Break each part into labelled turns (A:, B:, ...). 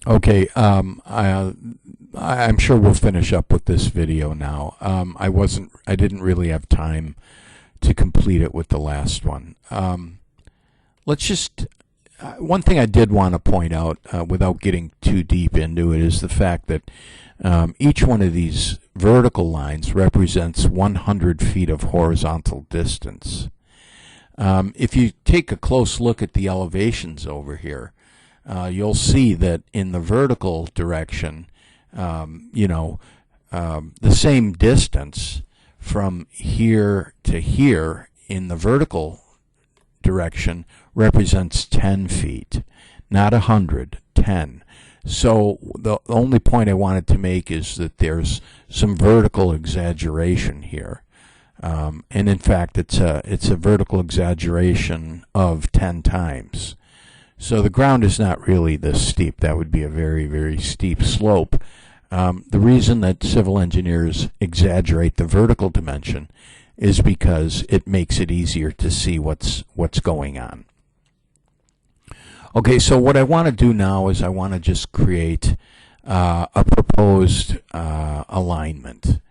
A: Okay, I'm sure we'll finish up with this video now. I didn't really have time to complete it with the last one. Let's just, one thing I did want to point out, without getting too deep into it, is the fact that each one of these vertical lines represents 100 feet of horizontal distance. If you take a close look at the elevations over here, you'll see that in the vertical direction, the same distance from here to here in the vertical direction represents 10 feet, not 100, 10. So the only point I wanted to make is that there's some vertical exaggeration here. And in fact, it's a vertical exaggeration of 10 times. So the ground is not really this steep. That would be a very, very steep slope. The reason that civil engineers exaggerate the vertical dimension is because it makes it easier to see what's going on. Okay, so what I want to do now is I want to just create a proposed alignment.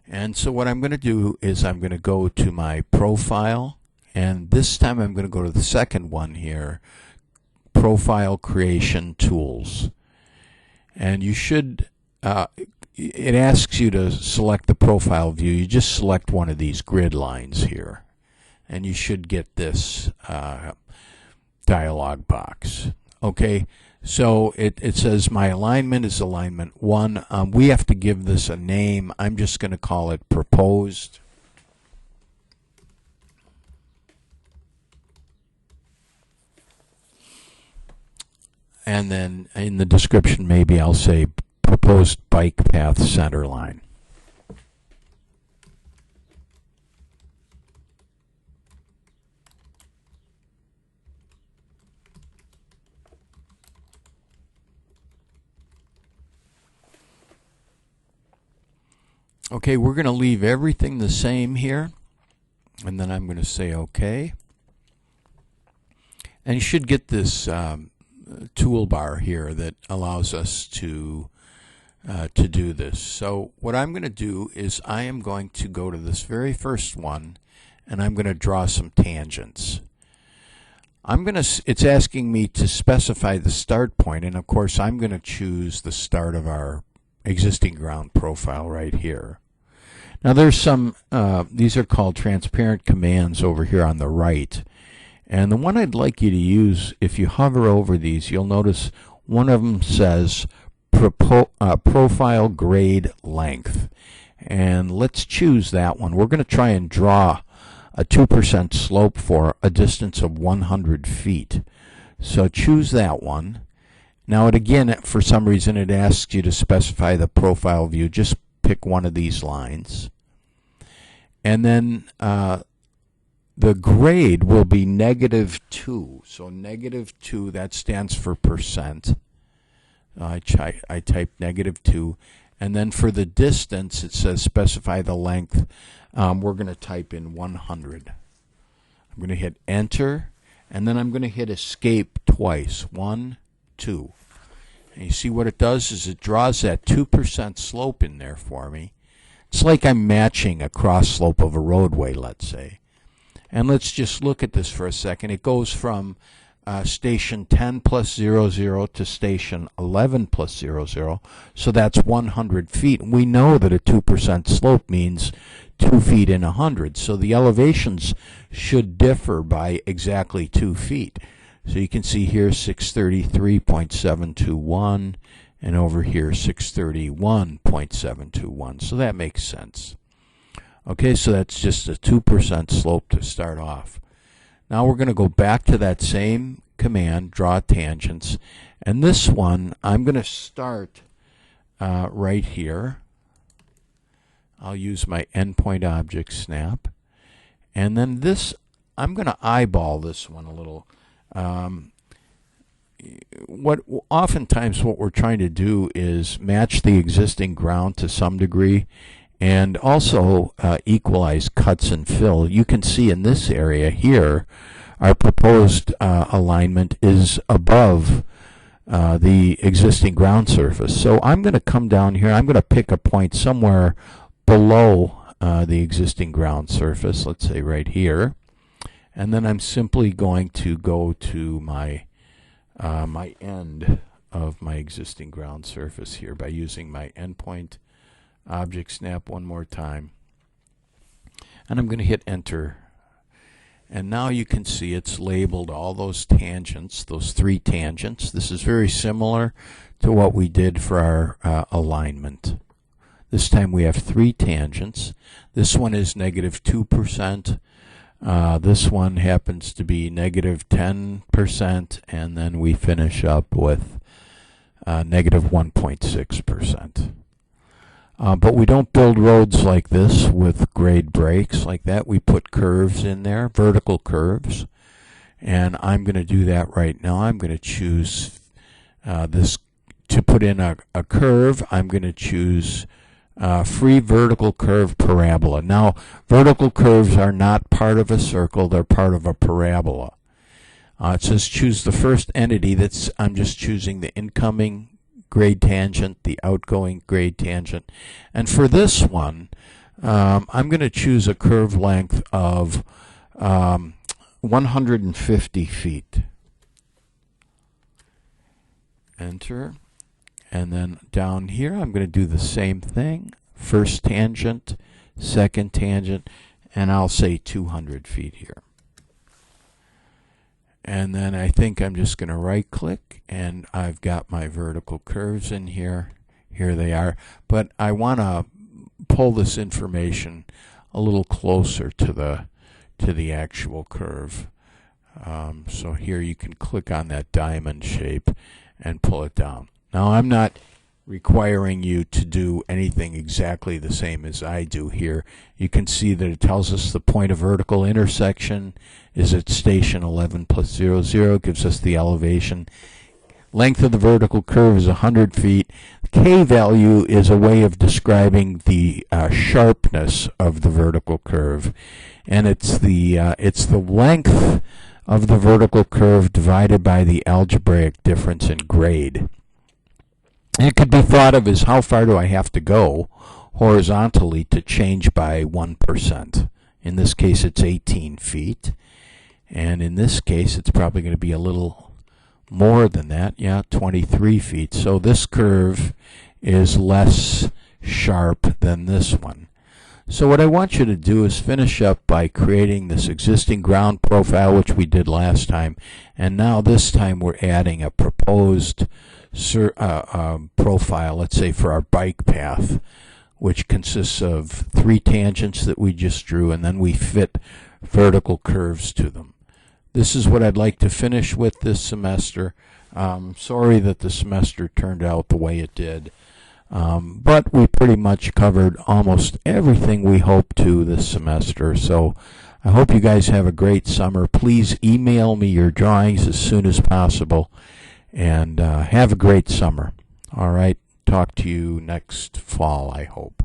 A: And so what I'm going to do is I'm going to go to my profile, and this time I'm going to go to the second one here, Profile Creation Tools. And you should, it asks you to select the profile view. You just select one of these grid lines here, and you should get this dialog box. Okay, so it says my alignment is alignment 1. We have to give this a name. I'm just going to call it proposed. And then in the description, maybe I'll say proposed bike path center line. Okay, we're going to leave everything the same here, and then I'm going to say OK. And you should get this toolbar here that allows us to do this. So what I'm going to do is I am going to go to this very first one, and I'm going to draw some tangents. It's asking me to specify the start point, and of course I'm going to choose the start of our existing ground profile right here. Now there's some, these are called transparent commands over here on the right. And the one I'd like you to use, if you hover over these, you'll notice one of them says profile grade length. And let's choose that one. We're going to try and draw a 2% slope for a distance of 100 feet. So choose that one. Now, again, for some reason, it asks you to specify the profile view. Just pick one of these lines. And then the grade will be -2. So -2, that stands for percent. I type -2. And then for the distance, it says specify the length. We're going to type in 100. I'm going to hit enter, and then I'm going to hit escape twice. 1, 2. And you see what it does is it draws that 2% slope in there for me. It's like I'm matching a cross slope of a roadway, let's say. And let's just look at this for a second. It goes from station 10 plus 00 to station 11 plus 00. So that's 100 feet. And we know that a 2% slope means 2 feet in 100. So the elevations should differ by exactly 2 feet. So you can see here 633.721 and over here 631.721. So that makes sense. Okay, so that's just a 2% slope to start off. Now we're going to go back to that same command, draw tangents. And this one, I'm going to start right here. I'll use my endpoint object snap. And then this, I'm going to eyeball this one a little. Oftentimes what we're trying to do is match the existing ground to some degree, and also equalize cuts and fill. You can see in this area here, our proposed alignment is above the existing ground surface. So I'm going to come down here. I'm going to pick a point somewhere below the existing ground surface, let's say right here. And then I'm simply going to go to my my end of my existing ground surface here by using my endpoint object snap one more time. And I'm going to hit enter. And now you can see it's labeled all those tangents, those 3 tangents. This is very similar to what we did for our alignment. This time we have 3 tangents. This one is -2%. This one happens to be -10%. And then we finish up with -1.6%. But we don't build roads like this with grade breaks like that. We put curves in there, vertical curves. And I'm going to do that right now. I'm going to choose this to put in a curve. I'm going to choose free vertical curve parabola. Now, vertical curves are not part of a circle. They're part of a parabola. It says choose the first entity. I'm just choosing the incoming grade tangent, the outgoing grade tangent. And for this one, I'm going to choose a curve length of 150 feet. Enter. And then down here, I'm going to do the same thing. First tangent, second tangent, and I'll say 200 feet here. And then I think I'm just going to right click, and I've got my vertical curves in here. Here they are. But I want to pull this information a little closer to the actual curve. So here you can click on that diamond shape and pull it down. Now I'm not requiring you to do anything exactly the same as I do here. You can see that it tells us the point of vertical intersection is at station 11 plus 00, gives us the elevation. Length of the vertical curve is 100 feet. K value is a way of describing the sharpness of the vertical curve, and it's the length of the vertical curve divided by the algebraic difference in grade. It could be thought of as how far do I have to go horizontally to change by 1%. In this case, it's 18 feet. And in this case, it's probably going to be a little more than that. Yeah, 23 feet. So this curve is less sharp than this one. So what I want you to do is finish up by creating this existing ground profile, which we did last time. And now this time we're adding a proposed profile, let's say for our bike path, which consists of 3 tangents that we just drew, and then we fit vertical curves to them. This is what I'd like to finish with this semester. Sorry that the semester turned out the way it did, but we pretty much covered almost everything we hoped to this semester. So I hope you guys have a great summer. Please email me your drawings as soon as possible. And have a great summer. All right. Talk to you next fall, I hope.